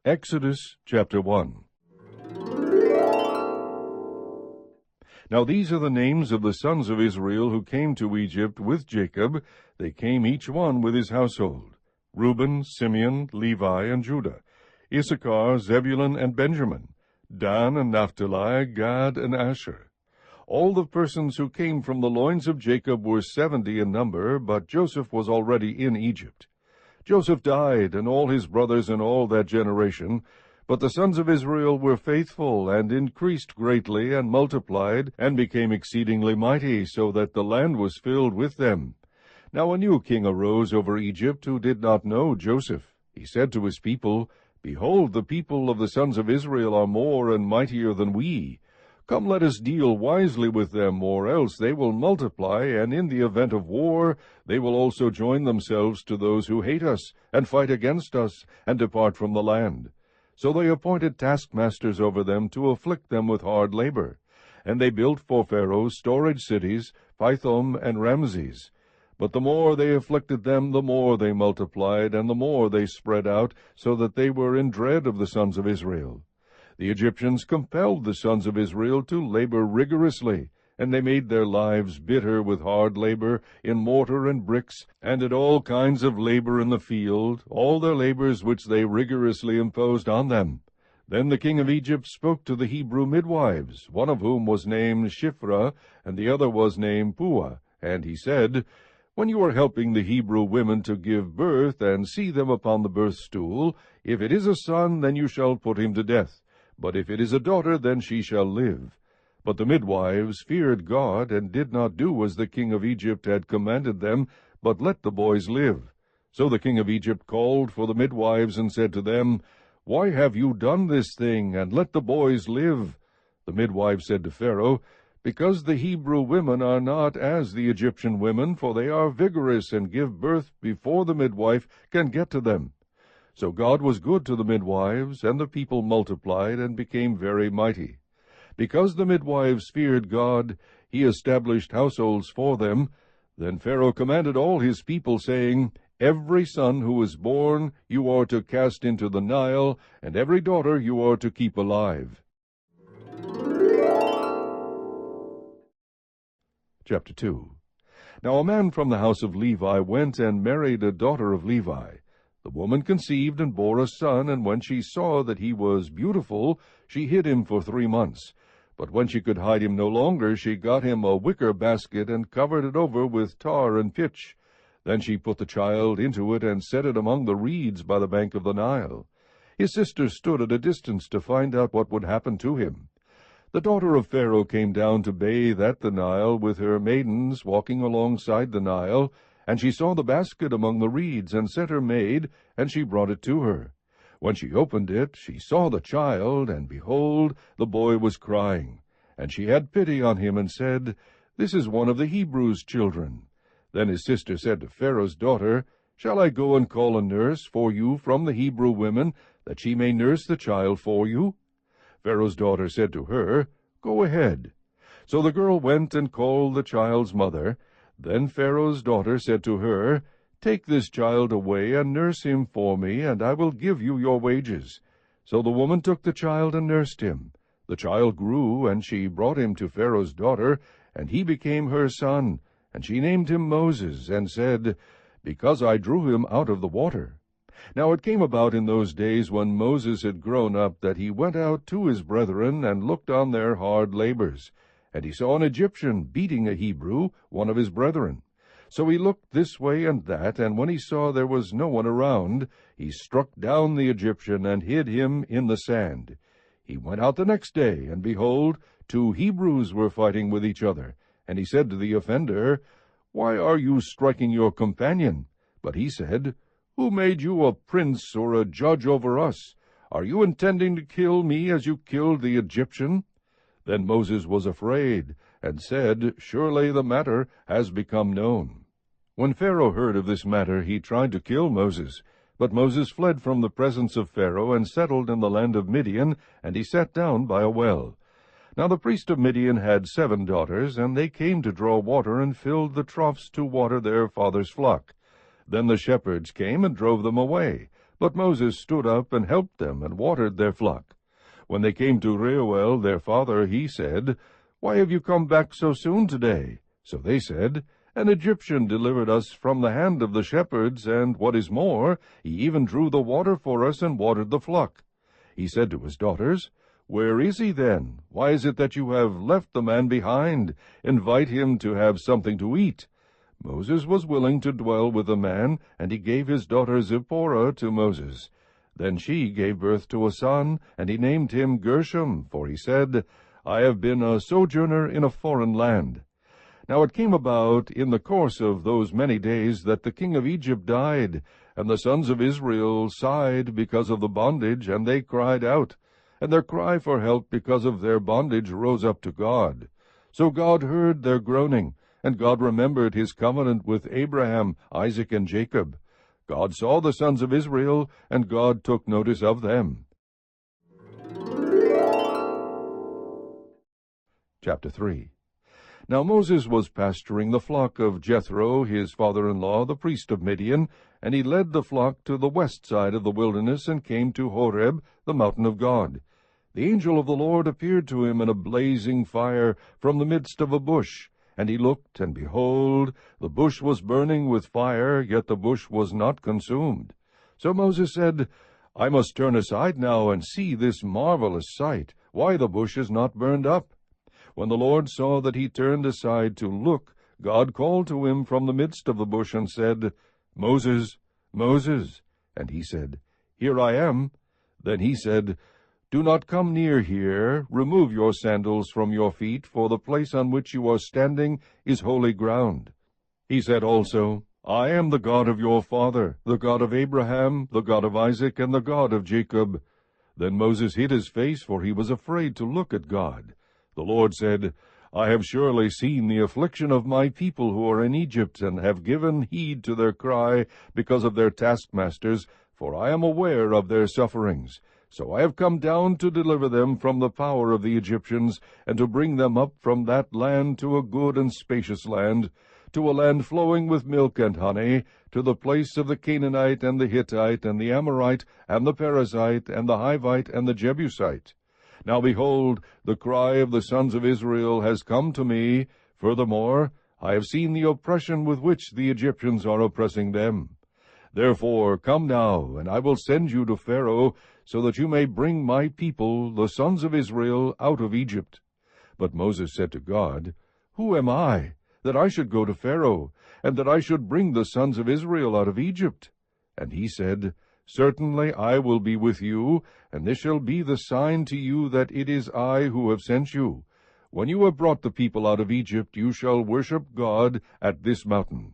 Exodus chapter 1. Now these are the names of the sons of Israel who came to Egypt with Jacob. They came each one with his household: Reuben, Simeon, Levi, and Judah; Issachar, Zebulun, and Benjamin; Dan and Naphtali, Gad and Asher. All the persons who came from the loins of Jacob were 70 in number, but Joseph was already in Egypt. Joseph died, and all his brothers and all that generation. But the sons of Israel were faithful, and increased greatly, and multiplied, and became exceedingly mighty, so that the land was filled with them. Now a new king arose over Egypt, who did not know Joseph. He said to his people, Behold, the people of the sons of Israel are more and mightier than we. Come, let us deal wisely with them, or else they will multiply, and in the event of war they will also join themselves to those who hate us, and fight against us, and depart from the land. So they appointed taskmasters over them to afflict them with hard labor. And they built for Pharaoh storage cities, Pithom and Ramses. But the more they afflicted them, the more they multiplied, and the more they spread out, so that they were in dread of the sons of Israel. The Egyptians compelled the sons of Israel to labor rigorously, and they made their lives bitter with hard labor in mortar and bricks, and at all kinds of labor in the field, all their labors which they rigorously imposed on them. Then the king of Egypt spoke to the Hebrew midwives, one of whom was named Shiphrah, and the other was named Puah, and he said, When you are helping the Hebrew women to give birth, and see them upon the birth stool, if it is a son, then you shall put him to death. But if it is a daughter, then she shall live. But the midwives feared God, and did not do as the king of Egypt had commanded them, but let the boys live. So the king of Egypt called for the midwives, and said to them, Why have you done this thing, and let the boys live? The midwives said to Pharaoh, Because the Hebrew women are not as the Egyptian women, for they are vigorous, and give birth before the midwife can get to them. So God was good to the midwives, and the people multiplied, and became very mighty. Because the midwives feared God, he established households for them. Then Pharaoh commanded all his people, saying, Every son who is born you are to cast into the Nile, and every daughter you are to keep alive. Chapter 2. Now a man from the house of Levi went and married a daughter of Levi. The woman conceived and bore a son, and when she saw that he was beautiful, she hid him for 3 months. But when she could hide him no longer, she got him a wicker basket, and covered it over with tar and pitch. Then she put the child into it, and set it among the reeds by the bank of the Nile. His sister stood at a distance to find out what would happen to him. The daughter of Pharaoh came down to bathe at the Nile with her maidens walking alongside the Nile, and she saw the basket among the reeds, and sent her maid, and she brought it to her. When she opened it, she saw the child, and behold, the boy was crying. And she had pity on him, and said, This is one of the Hebrews' children. Then his sister said to Pharaoh's daughter, Shall I go and call a nurse for you from the Hebrew women, that she may nurse the child for you? Pharaoh's daughter said to her, Go ahead. So the girl went and called the child's mother. Then Pharaoh's daughter said to her, Take this child away, and nurse him for me, and I will give you your wages. So the woman took the child and nursed him. The child grew, and she brought him to Pharaoh's daughter, and he became her son. And she named him Moses, and said, Because I drew him out of the water. Now it came about in those days, when Moses had grown up, that he went out to his brethren, and looked on their hard labors. And he saw an Egyptian beating a Hebrew, one of his brethren. So he looked this way and that, and when he saw there was no one around, he struck down the Egyptian, and hid him in the sand. He went out the next day, and behold, 2 Hebrews were fighting with each other. And he said to the offender, Why are you striking your companion? But he said, Who made you a prince or a judge over us? Are you intending to kill me as you killed the Egyptian? Then Moses was afraid, and said, Surely the matter has become known. When Pharaoh heard of this matter, he tried to kill Moses. But Moses fled from the presence of Pharaoh, and settled in the land of Midian, and he sat down by a well. Now the priest of Midian had 7 daughters, and they came to draw water, and filled the troughs to water their father's flock. Then the shepherds came and drove them away. But Moses stood up and helped them, and watered their flock. When they came to Reuel their father, he said, Why have you come back so soon today? So they said, An Egyptian delivered us from the hand of the shepherds, and what is more, he even drew the water for us and watered the flock. He said to his daughters, Where is he then? Why is it that you have left the man behind? Invite him to have something to eat. Moses was willing to dwell with the man, and he gave his daughter Zipporah to Moses. Then she gave birth to a son, and he named him Gershom, for he said, I have been a sojourner in a foreign land. Now it came about in the course of those many days that the king of Egypt died, and the sons of Israel sighed because of the bondage, and they cried out. And their cry for help because of their bondage rose up to God. So God heard their groaning, and God remembered his covenant with Abraham, Isaac, and Jacob. God saw the sons of Israel, and God took notice of them. Chapter 3. Now Moses was pasturing the flock of Jethro, his father-in-law, the priest of Midian, and he led the flock to the west side of the wilderness, and came to Horeb, the mountain of God. The angel of the Lord appeared to him in a blazing fire from the midst of a bush. And he looked, and behold, the bush was burning with fire, yet the bush was not consumed. So Moses said, I must turn aside now and see this marvelous sight, why the bush is not burned up. When the Lord saw that he turned aside to look, God called to him from the midst of the bush and said, Moses, Moses. And he said, Here I am. Then he said, Do not come near here. Remove your sandals from your feet, for the place on which you are standing is holy ground. He said also, I am the God of your father, the God of Abraham, the God of Isaac, and the God of Jacob. Then Moses hid his face, for he was afraid to look at God. The Lord said, I have surely seen the affliction of my people who are in Egypt, and have given heed to their cry because of their taskmasters, for I am aware of their sufferings. So I have come down to deliver them from the power of the Egyptians, and to bring them up from that land to a good and spacious land, to a land flowing with milk and honey, to the place of the Canaanite, and the Hittite, and the Amorite, and the Perizzite, and the Hivite, and the Jebusite. Now behold, the cry of the sons of Israel has come to me. Furthermore, I have seen the oppression with which the Egyptians are oppressing them. Therefore come now, and I will send you to Pharaoh, so that you may bring my people, the sons of Israel, out of Egypt. But Moses said to God, Who am I, that I should go to Pharaoh, and that I should bring the sons of Israel out of Egypt? And he said, Certainly I will be with you, and this shall be the sign to you that it is I who have sent you. When you have brought the people out of Egypt, you shall worship God at this mountain.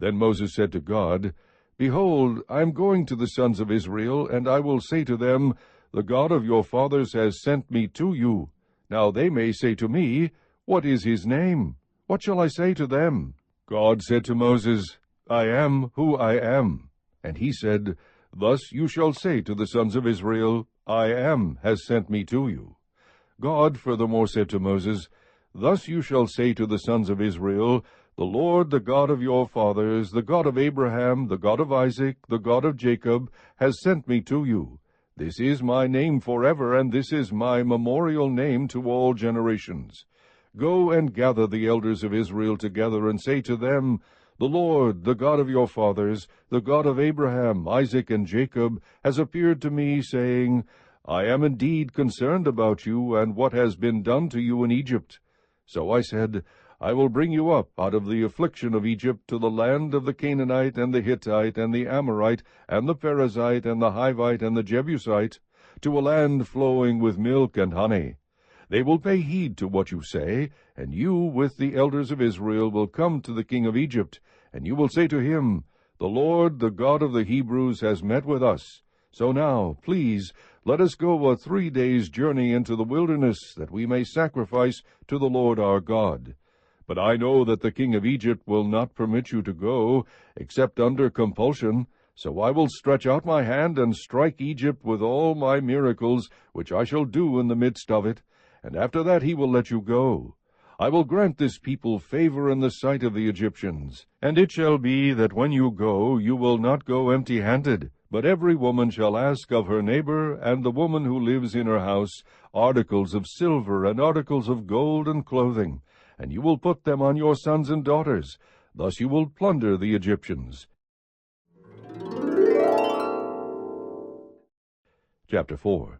Then Moses said to God, Behold, I am going to the sons of Israel, and I will say to them, The God of your fathers has sent me to you. Now they may say to me, What is his name? What shall I say to them? God said to Moses, I am who I am. And he said, Thus you shall say to the sons of Israel, I am has sent me to you. God furthermore said to Moses, Thus you shall say to the sons of Israel, The Lord, the God of your fathers, the God of Abraham, the God of Isaac, the God of Jacob, has sent me to you. This is my name forever, and this is my memorial name to all generations. Go and gather the elders of Israel together, and say to them, The Lord, the God of your fathers, the God of Abraham, Isaac, and Jacob, has appeared to me, saying, I am indeed concerned about you, and what has been done to you in Egypt. So I said, I will bring you up out of the affliction of Egypt to the land of the Canaanite, and the Hittite, and the Amorite, and the Perizzite, and the Hivite, and the Jebusite, to a land flowing with milk and honey. They will pay heed to what you say, and you with the elders of Israel will come to the king of Egypt, and you will say to him, The Lord, the God of the Hebrews, has met with us. So now, please, let us go a 3 days' journey into the wilderness, that we may sacrifice to the Lord our God. But I know that the king of Egypt will not permit you to go, except under compulsion. So I will stretch out my hand and strike Egypt with all my miracles, which I shall do in the midst of it, and after that he will let you go. I will grant this people favor in the sight of the Egyptians. And it shall be that when you go, you will not go empty-handed, But every woman shall ask of her neighbor, and the woman who lives in her house, articles of silver and articles of gold and clothing, and you will put them on your sons and daughters. Thus you will plunder the Egyptians. Chapter 4.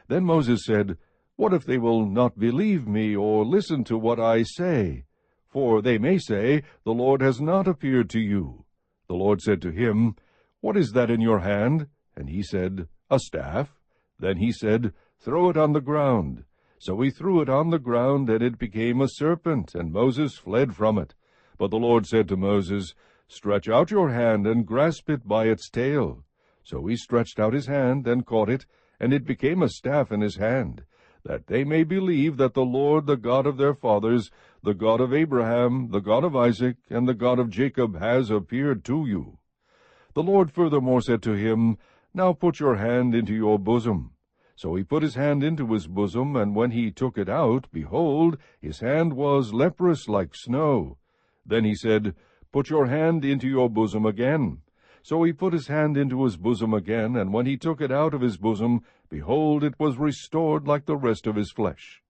Then Moses said, What if they will not believe me, or listen to what I say? For they may say, The Lord has not appeared to you. The Lord said to him, What is that in your hand? And he said, A staff. Then he said, Throw it on the ground. So he threw it on the ground, and it became a serpent, and Moses fled from it. But the Lord said to Moses, Stretch out your hand, and grasp it by its tail. So he stretched out his hand, and caught it, and it became a staff in his hand, that they may believe that the Lord, the God of their fathers, the God of Abraham, the God of Isaac, and the God of Jacob, has appeared to you. The Lord furthermore said to him, Now put your hand into your bosom. So he put his hand into his bosom, and when he took it out, behold, his hand was leprous like snow. Then he said, Put your hand into your bosom again. So he put his hand into his bosom again, and when he took it out of his bosom, behold, it was restored like the rest of his flesh.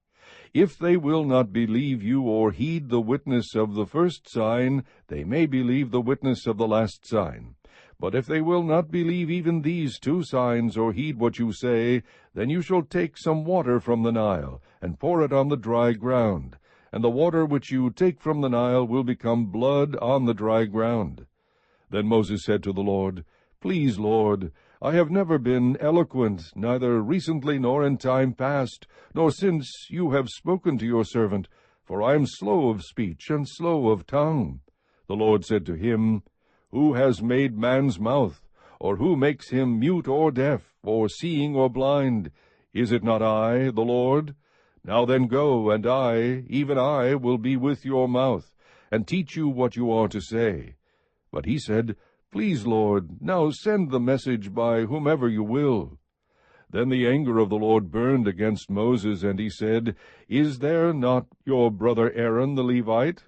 If they will not believe you, or heed the witness of the first sign, they may believe the witness of the last sign. But if they will not believe even these 2 signs, or heed what you say, then you shall take some water from the Nile, and pour it on the dry ground. And the water which you take from the Nile will become blood on the dry ground. Then Moses said to the Lord, Please, Lord, I have never been eloquent, neither recently nor in time past, nor since you have spoken to your servant, for I am slow of speech and slow of tongue. The Lord said to him, Who has made man's mouth? Or who makes him mute or deaf, or seeing or blind? Is it not I, the Lord? Now then go, and I, even I, will be with your mouth, and teach you what you are to say. But he said, Please, Lord, now send the message by whomever you will. Then the anger of the Lord burned against Moses, and he said, Is there not your brother Aaron the Levite?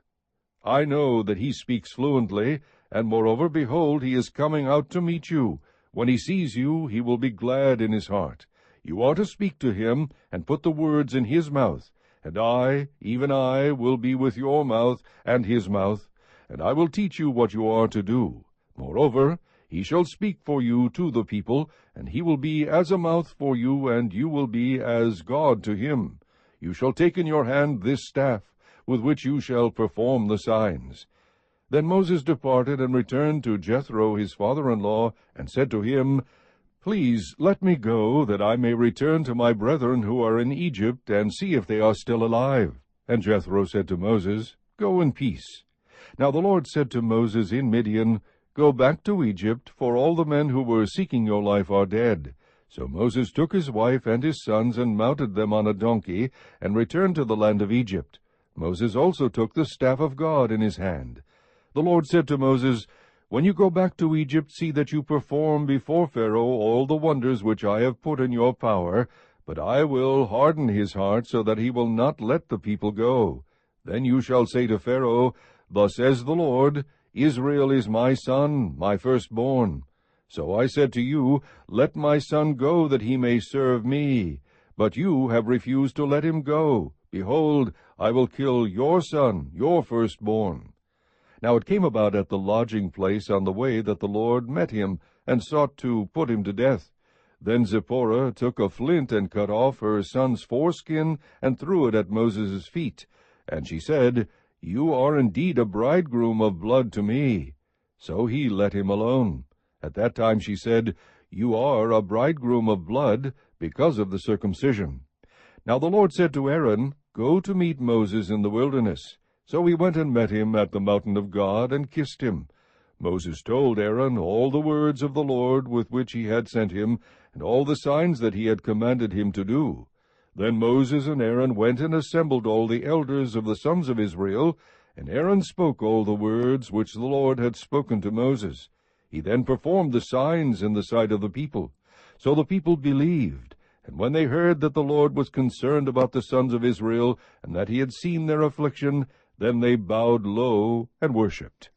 I know that he speaks fluently, and moreover, behold, he is coming out to meet you. When he sees you, he will be glad in his heart. You are to speak to him, and put the words in his mouth. And I, even I, will be with your mouth and his mouth, and I will teach you what you are to do. Moreover, he shall speak for you to the people, and he will be as a mouth for you, and you will be as God to him. You shall take in your hand this staff, with which you shall perform the signs. Then Moses departed and returned to Jethro his father-in-law, and said to him, Please let me go, that I may return to my brethren who are in Egypt, and see if they are still alive. And Jethro said to Moses, Go in peace. Now the Lord said to Moses in Midian, Go back to Egypt, for all the men who were seeking your life are dead. So Moses took his wife and his sons, and mounted them on a donkey, and returned to the land of Egypt. Moses also took the staff of God in his hand. The Lord said to Moses, When you go back to Egypt, see that you perform before Pharaoh all the wonders which I have put in your power, but I will harden his heart, so that he will not let the people go. Then you shall say to Pharaoh, Thus says the Lord, Israel is my son, my firstborn. So I said to you, Let my son go, that he may serve me. But you have refused to let him go. Behold, I will kill your son, your firstborn. Now it came about at the lodging place on the way that the Lord met him, and sought to put him to death. Then Zipporah took a flint, and cut off her son's foreskin, and threw it at Moses' feet. And she said, You are indeed a bridegroom of blood to me. So he let him alone. At that time she said, You are a bridegroom of blood, because of the circumcision. Now the Lord said to Aaron, Go to meet Moses in the wilderness. So he went and met him at the mountain of God, and kissed him. Moses told Aaron all the words of the Lord with which he had sent him, and all the signs that he had commanded him to do. Then Moses and Aaron went and assembled all the elders of the sons of Israel, and Aaron spoke all the words which the Lord had spoken to Moses. He then performed the signs in the sight of the people. So the people believed, and when they heard that the Lord was concerned about the sons of Israel, and that he had seen their affliction, then they bowed low and worshipped.